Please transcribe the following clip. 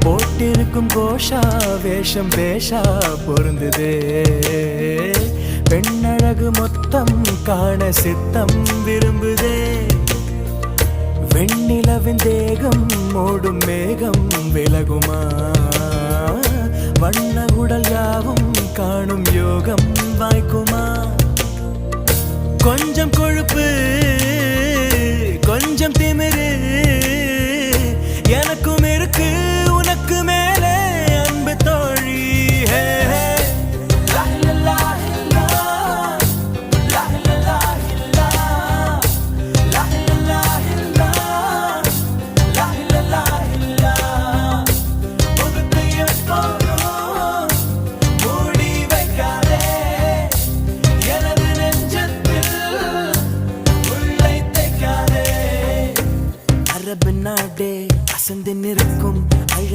போட்டிருக்கும் கோஷா வேஷம் பேஷா பொருந்துதே பெண்ணழகு மொத்தம் காண சித்தம் விரும்புதே வெண்ணிலவின் தேகம் மூடும் மேகம் விலகுமா வண்ண உடல் யாவும் காணும் யோகம் வாய்க்குமா கொஞ்சம் கொழுப்பு கொஞ்சம் திமிரு